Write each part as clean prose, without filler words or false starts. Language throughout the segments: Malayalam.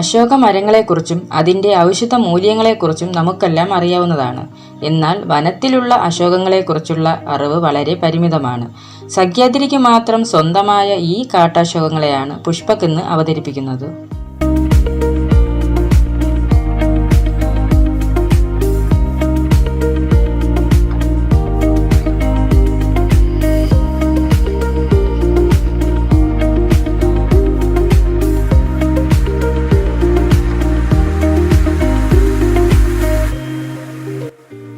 അശോക മരങ്ങളെക്കുറിച്ചും അതിൻ്റെ ഔഷധ മൂല്യങ്ങളെക്കുറിച്ചും നമുക്കെല്ലാം അറിയാവുന്നതാണ്. എന്നാൽ വനത്തിലുള്ള അശോകങ്ങളെക്കുറിച്ചുള്ള അറിവ് വളരെ പരിമിതമാണ്. സഹ്യാദ്രിക്ക് മാത്രം സ്വന്തമായ ഈ കാട്ടശോകങ്ങളെയാണ് പുഷ്പക് ഇന്ന് അവതരിപ്പിക്കുന്നത്.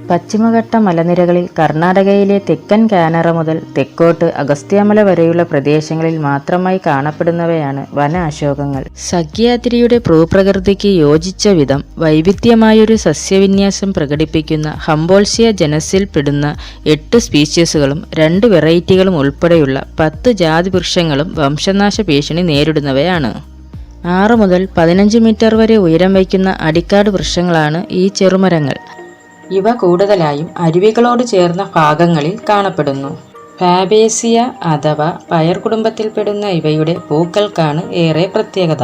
പശ്ചിമഘട്ട മലനിരകളിൽ കർണാടകയിലെ തെക്കൻ കാനറ മുതൽ തെക്കോട്ട് അഗസ്ത്യമല വരെയുള്ള പ്രദേശങ്ങളിൽ മാത്രമായി കാണപ്പെടുന്നവയാണ് വന അശോകങ്ങൾ. സഹ്യാദ്രിയുടെ ഭൂപ്രകൃതിക്ക് യോജിച്ച വിധം വൈവിധ്യമായൊരു സസ്യവിന്യാസം പ്രകടിപ്പിക്കുന്ന ഹംബോൾസിയ ജനസിൽ പെടുന്ന 8 സ്പീഷീസുകളും 2 വെറൈറ്റികളും ഉൾപ്പെടെയുള്ള 10 ജാതിവൃക്ഷങ്ങളും വംശനാശ ഭീഷണി നേരിടുന്നവയാണ്. 6 മുതൽ 15 മീറ്റർ വരെ ഉയരം വയ്ക്കുന്ന അടിക്കാട് വൃക്ഷങ്ങളാണ് ഈ ചെറുമരങ്ങൾ. ഇവ കൂടുതലായും അരുവികളോട് ചേർന്ന ഭാഗങ്ങളിൽ കാണപ്പെടുന്നു. ഫാബേസിയ അഥവാ പയർ കുടുംബത്തിൽപ്പെടുന്ന ഇവയുടെ പൂക്കൾക്കാണ് ഏറെ പ്രത്യേകത.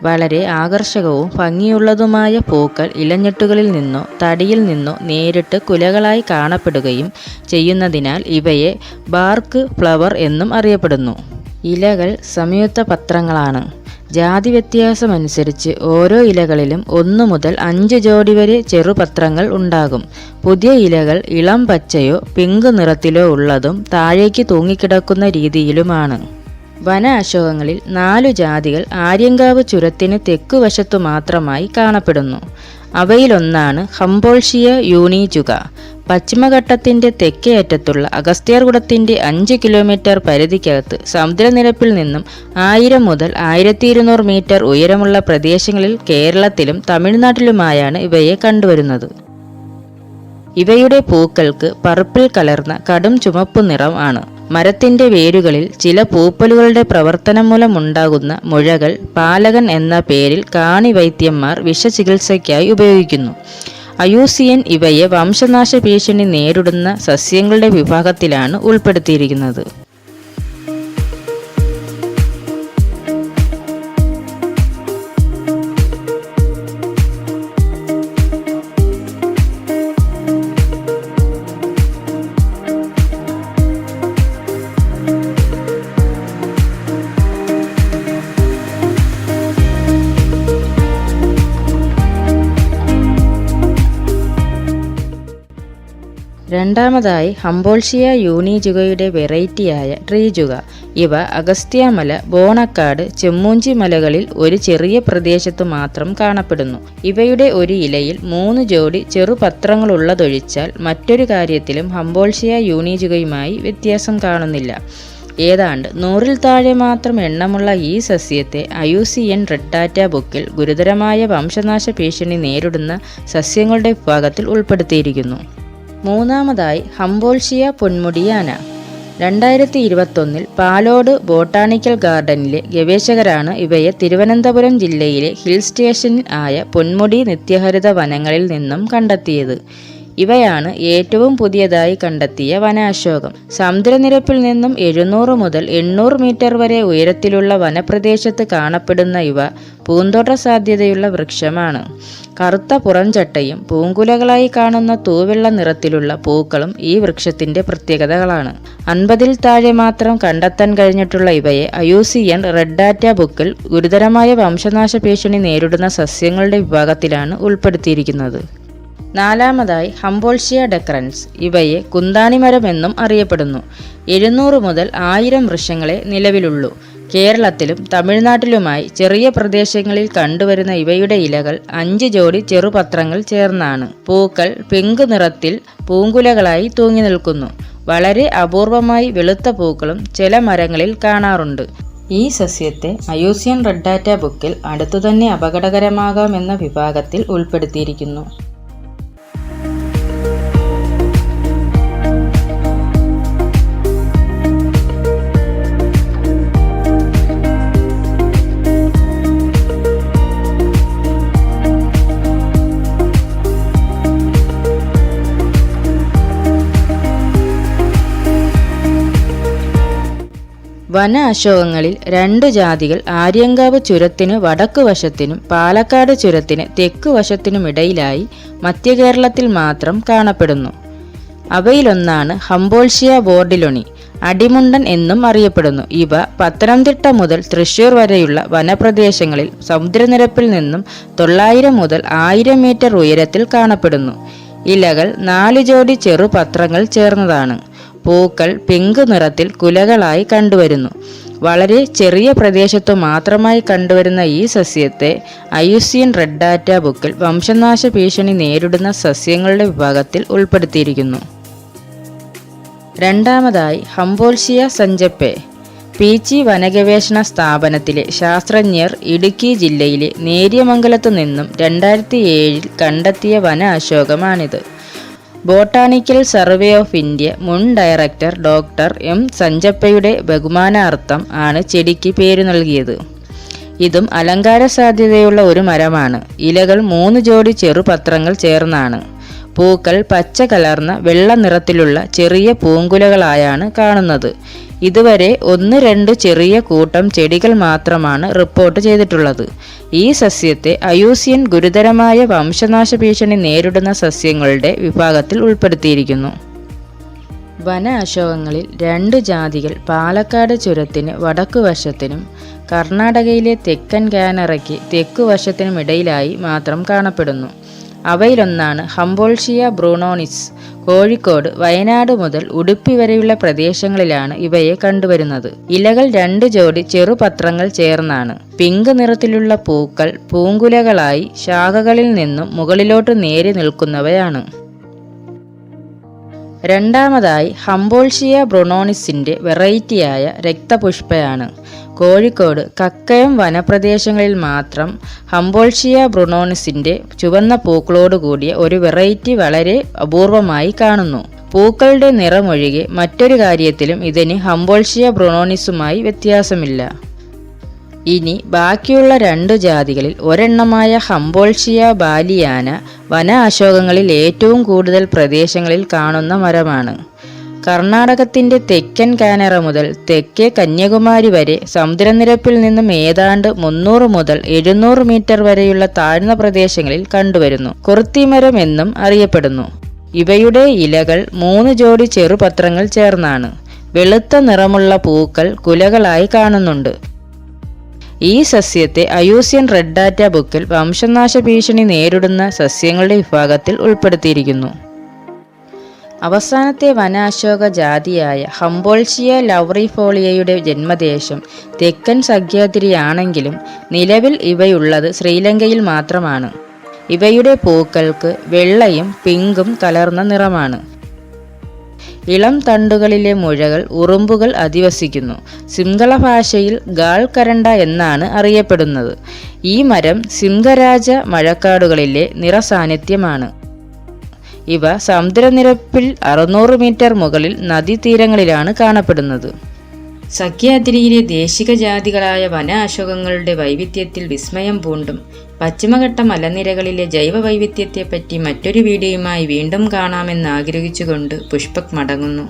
വളരെ ആകർഷകവും ഭംഗിയുള്ളതുമായ പൂക്കൾ ഇലഞ്ഞെട്ടുകളിൽ നിന്നോ തടിയിൽ നിന്നോ നേരിട്ട് കുലകളായി കാണപ്പെടുകയും ചെയ്യുന്നതിനാൽ ഇവയെ ബാർക്ക് ഫ്ലവർ എന്നും അറിയപ്പെടുന്നു. ഇലകൾ സംയുക്ത പത്രങ്ങളാണ്. ജാതി വ്യത്യാസമനുസരിച്ച് ഓരോ ഇലകളിലും 1 മുതൽ 5 ജോഡി വരെ ചെറുപത്രങ്ങൾ ഉണ്ടാകും. പുതിയ ഇലകൾ ഇളം പച്ചയോ പിങ്ക് നിറത്തിലോ ഉള്ളതും താഴേക്ക് തൂങ്ങിക്കിടക്കുന്ന രീതിയിലുമാണ്. വന അശോകങ്ങളിൽ 4 ജാതികൾ ആര്യങ്കാവ് ചുരത്തിന് തെക്കുവശത്തു മാത്രമായി കാണപ്പെടുന്നു. അവയിലൊന്നാണ് ഹംബോൾഷിയ യൂണിജുക. പശ്ചിമഘട്ടത്തിന്റെ തെക്കേ അറ്റത്തുള്ള അഗസ്ത്യർകുടത്തിന്റെ 5 കിലോമീറ്റർ പരിധിക്കകത്ത് സമുദ്രനിരപ്പിൽ നിന്നും 1000 മുതൽ 1200 മീറ്റർ ഉയരമുള്ള പ്രദേശങ്ങളിൽ കേരളത്തിലും തമിഴ്നാട്ടിലുമായാണ് ഇവയെ കണ്ടുവരുന്നത്. ഇവയുടെ പൂക്കൾക്ക് പർപ്പിൾ കലർന്ന കടും ചുമപ്പു നിറം ആണ്. മരത്തിന്റെ വേരുകളിൽ ചില പൂപ്പലുകളുടെ പ്രവർത്തനം മൂലമുണ്ടാകുന്ന മുഴകൾ പാലകൻ എന്ന പേരിൽ കാണി വൈദ്യന്മാർ വിഷചികിത്സയ്ക്കായി ഉപയോഗിക്കുന്നു. IUCN ഇവയെ വംശനാശ ഭീഷണി നേരിടുന്ന സസ്യങ്ങളുടെ വിഭാഗത്തിലാണ് ഉൾപ്പെടുത്തിയിരിക്കുന്നത്. രണ്ടാമതായി ഹംബോൾഷിയ യൂണിജുകയുടെ വെറൈറ്റിയായ ട്രീജുക. ഇവ അഗസ്ത്യമല, ബോണക്കാട്, ചെമ്മൂഞ്ചി മലകളിൽ ഒരു ചെറിയ പ്രദേശത്തു മാത്രം കാണപ്പെടുന്നു. ഇവയുടെ ഒരു ഇലയിൽ 3 ജോഡി ചെറുപത്രങ്ങളുള്ളതൊഴിച്ചാൽ മറ്റൊരു കാര്യത്തിലും ഹംബോൾഷിയ യൂണിജുകയുമായി വ്യത്യാസം കാണുന്നില്ല. ഏതാണ്ട് 100-ൽ താഴെ മാത്രം എണ്ണമുള്ള ഈ സസ്യത്തെ IUCN റെഡ് ഡാറ്റ ബുക്കിൽ ഗുരുതരമായ വംശനാശ ഭീഷണി നേരിടുന്ന സസ്യങ്ങളുടെ വിഭാഗത്തിൽ ഉൾപ്പെടുത്തിയിരിക്കുന്നു. മൂന്നാമതായി ഹംബോൾഷിയ പൊന്മുടിയാന. 2021 പാലോട് ബോട്ടാണിക്കൽ ഗാർഡനിലെ ഗവേഷകരാണ് ഇവയെ തിരുവനന്തപുരം ജില്ലയിലെ ഹിൽ സ്റ്റേഷൻ ആയ പൊന്മുടി നിത്യഹരിത വനങ്ങളിൽ നിന്നും കണ്ടെത്തിയത്. ഇവയാണ് ഏറ്റവും പുതിയതായി കണ്ടെത്തിയ വനാശോകം. സമുദ്രനിരപ്പിൽ നിന്നും 700 മുതൽ 800 മീറ്റർ വരെ ഉയരത്തിലുള്ള വനപ്രദേശത്ത് കാണപ്പെടുന്ന ഇവ പൂന്തോട്ട സാധ്യതയുള്ള വൃക്ഷമാണ്. കറുത്ത പുറംചട്ടയും പൂങ്കുലകളായി കാണുന്ന തൂവെള്ള നിറത്തിലുള്ള പൂക്കളും ഈ വൃക്ഷത്തിന്റെ പ്രത്യേകതകളാണ്. 50-ൽ താഴെ മാത്രം കണ്ടെത്താൻ കഴിഞ്ഞിട്ടുള്ള ഇവയെ IUCN റെഡ് ഡാറ്റ ബുക്കിൽ ഗുരുതരമായ വംശനാശ ഭീഷണി നേരിടുന്ന സസ്യങ്ങളുടെ വിഭാഗത്തിലാണ് ഉൾപ്പെടുത്തിയിരിക്കുന്നത്. നാലാമതായി ഹംബോൾഷിയ ഡെക്രൻസ്. ഇവയെ കുന്താണിമരം എന്നും അറിയപ്പെടുന്നു. 700 മുതൽ 1000 വൃക്ഷങ്ങളെ നിലവിലുള്ളൂ. കേരളത്തിലും തമിഴ്നാട്ടിലുമായി ചെറിയ പ്രദേശങ്ങളിൽ കണ്ടുവരുന്ന ഇവയുടെ ഇലകൾ 5 ജോഡി ചെറുപത്രങ്ങൾ ചേർന്നാണ്. പൂക്കൾ പിങ്ക് നിറത്തിൽ പൂങ്കുലകളായി തൂങ്ങി നിൽക്കുന്നു. വളരെ അപൂർവമായി വെളുത്ത പൂക്കളും ചില മരങ്ങളിൽ കാണാറുണ്ട്. ഈ സസ്യത്തെ IUCN റെഡ് ഡാറ്റ ബുക്കിൽ അടുത്തുതന്നെ അപകടകരമാകാമെന്ന വിഭാഗത്തിൽ ഉൾപ്പെടുത്തിയിരിക്കുന്നു. വന അശോകങ്ങളിൽ 2 ജാതികൾ ആര്യങ്കാവ് ചുരത്തിന് വടക്കുവശത്തിനും പാലക്കാട് ചുരത്തിന് തെക്കുവശത്തിനുമിടയിലായി മധ്യകേരളത്തിൽ മാത്രം കാണപ്പെടുന്നു. അവയിലൊന്നാണ് ഹംബോൾഷിയ ബോർഡിലോണി, അടിമുണ്ടൻ എന്നും അറിയപ്പെടുന്നു. ഇവ പത്തനംതിട്ട മുതൽ തൃശ്ശൂർ വരെയുള്ള വനപ്രദേശങ്ങളിൽ സമുദ്രനിരപ്പിൽ നിന്നും 900 മുതൽ 1000 മീറ്റർ ഉയരത്തിൽ കാണപ്പെടുന്നു. ഇലകൾ 4 ജോഡി ചെറുപത്രങ്ങൾ ചേർന്നതാണ്. പൂക്കൾ പിങ്ക് നിറത്തിൽ കുലകളായി കണ്ടുവരുന്നു. വളരെ ചെറിയ പ്രദേശത്തു മാത്രമായി കണ്ടുവരുന്ന ഈ സസ്യത്തെ IUCN റെഡ് ഡാറ്റ ബുക്കിൽ വംശനാശ ഭീഷണി നേരിടുന്ന സസ്യങ്ങളുടെ വിഭാഗത്തിൽ ഉൾപ്പെടുത്തിയിരിക്കുന്നു. രണ്ടാമതായി ഹംബോൾഷിയ സഞ്ചപ്പെ. പീച്ചി വനഗവേഷണ സ്ഥാപനത്തിലെ ശാസ്ത്രജ്ഞർ ഇടുക്കി ജില്ലയിലെ നേര്യമംഗലത്തു നിന്നും 2007 കണ്ടെത്തിയ വന അശോകമാണിത്. ബോട്ടാണിക്കൽ സർവേ ഓഫ് ഇന്ത്യ മുൻ ഡയറക്ടർ ഡോക്ടർ M സഞ്ചപ്പയുടെ ബഹുമാനാർത്ഥം ആണ് ചെടിക്ക് പേരു നൽകിയത്. ഇതും അലങ്കാര സാധ്യതയുള്ള ഒരു മരമാണ്. ഇലകൾ 3 ജോഡി ചെറുപത്രങ്ങൾ ചേർന്നാണ്. പൂക്കൾ പച്ച കലർന്ന വെള്ള നിറത്തിലുള്ള ചെറിയ പൂങ്കുലകളായാണ് കാണുന്നത്. ഇതുവരെ 1-2 ചെറിയ കൂട്ടം ചെടികൾ മാത്രമാണ് റിപ്പോർട്ട് ചെയ്തിട്ടുള്ളത്. ഈ സസ്യത്തെ IUCN ഗുരുതരമായ വംശനാശ ഭീഷണി നേരിടുന്ന സസ്യങ്ങളുടെ വിഭാഗത്തിൽ ഉൾപ്പെടുത്തിയിരിക്കുന്നു. വന അശോകങ്ങളിൽ 2 ജാതികൾ പാലക്കാട് ചുരത്തിന് വടക്കുവശത്തിനും കർണാടകയിലെ തെക്കൻ കാനറയ്ക്ക് തെക്കുവശത്തിനുമിടയിലായി മാത്രം കാണപ്പെടുന്നു. അവയിലൊന്നാണ് ഹംബോൾഷിയ ബ്രൂണോണിസ്. കോഴിക്കോട്, വയനാട് മുതൽ ഉടുപ്പി വരെയുള്ള പ്രദേശങ്ങളിലാണ് ഇവയെ കണ്ടുവരുന്നത്. ഇലകൾ 2 ജോഡി ചെറുപത്രങ്ങൾ ചേർന്നാണ്. പിങ്ക് നിറത്തിലുള്ള പൂക്കൾ പൂങ്കുലകളായി ശാഖകളിൽ നിന്നും മുകളിലോട്ട് നേരി നിൽക്കുന്നവയാണ്. രണ്ടാമതായി ഹംബോൾഷിയ ബ്രൂണോണിസിന്റെ വെറൈറ്റിയായ രക്തപുഷ്പയാണ്. കോഴിക്കോട് കക്കയം വനപ്രദേശങ്ങളിൽ മാത്രം ഹംബോൾഷിയ ബ്രൂണോണിസിന്റെ ചുവന്ന പൂക്കളോടുകൂടിയ ഒരു വെറൈറ്റി വളരെ അപൂർവമായി കാണുന്നു. പൂക്കളുടെ നിറമൊഴികെ മറ്റൊരു കാര്യത്തിലും ഇതിന് ഹംബോൾഷിയ ബ്രൂണോണിസുമായി വ്യത്യാസമില്ല. ഇനി ബാക്കിയുള്ള 2 ജാതികളിൽ ഒരെണ്ണമായ ഹംബോൾഷിയ ബാലിയാന വന അശോകങ്ങളിൽ ഏറ്റവും കൂടുതൽ പ്രദേശങ്ങളിൽ കാണുന്ന മരമാണ്. കർണാടകത്തിന്റെ തെക്കൻ കാനറ മുതൽ തെക്കേ കന്യാകുമാരി വരെ സമുദ്രനിരപ്പിൽ നിന്നും ഏതാണ്ട് 300 മുതൽ 700 മീറ്റർ വരെയുള്ള താഴ്ന്ന പ്രദേശങ്ങളിൽ കണ്ടുവരുന്നു. കുർത്തിമരം എന്നും അറിയപ്പെടുന്നു. ഇവയുടെ ഇലകൾ 3 ജോഡി ചെറുപത്രങ്ങൾ ചേർന്നാണ്. വെളുത്ത നിറമുള്ള പൂക്കൾ കുലകളായി കാണുന്നുണ്ട്. ഈ സസ്യത്തെ IUCN റെഡ് ഡാറ്റ ബുക്കിൽ വംശനാശ ഭീഷണി നേരിടുന്ന സസ്യങ്ങളുടെ വിഭാഗത്തിൽ ഉൾപ്പെടുത്തിയിരിക്കുന്നു. അവസാനത്തെ വന അശോക ജാതിയായ ഹംബോൾഷിയ ലൗറിഫോളിയയുടെ ജന്മദേശം തെക്കൻ സഹ്യാദ്രിയാണെങ്കിലും നിലവിൽ ഇവയുള്ളത് ശ്രീലങ്കയിൽ മാത്രമാണ്. ഇവയുടെ പൂക്കൾക്ക് വെള്ളയും പിങ്കും കലർന്ന നിറമാണ്. ഇളം തണ്ടുകളിലെ മുഴകൾ ഉറുമ്പുകൾ അധിവസിക്കുന്നു. സിംഹള ഭാഷയിൽ ഗാൾ കരണ്ട എന്നാണ് അറിയപ്പെടുന്നത്. ഈ മരം സിംഹരാജ മഴക്കാടുകളിലെ നിറസാന്നിധ്യമാണ്. ഇവ സമുദ്രനിരപ്പിൽ 600 മീറ്റർ മുകളിൽ നദീതീരങ്ങളിലാണ് കാണപ്പെടുന്നത്. സഖ്യാദ്രിയിലെ ദേശിക ജാതികളായ വന അശോകങ്ങളുടെ വൈവിധ്യത്തിൽ വിസ്മയം പൂണ്ടും പശ്ചിമഘട്ട മലനിരകളിലെ ജൈവ വൈവിധ്യത്തെപ്പറ്റി മറ്റൊരു വീഡിയോയുമായി വീണ്ടും കാണാമെന്ന് ആഗ്രഹിച്ചുകൊണ്ട് പുഷ്പക് മടങ്ങുന്നു.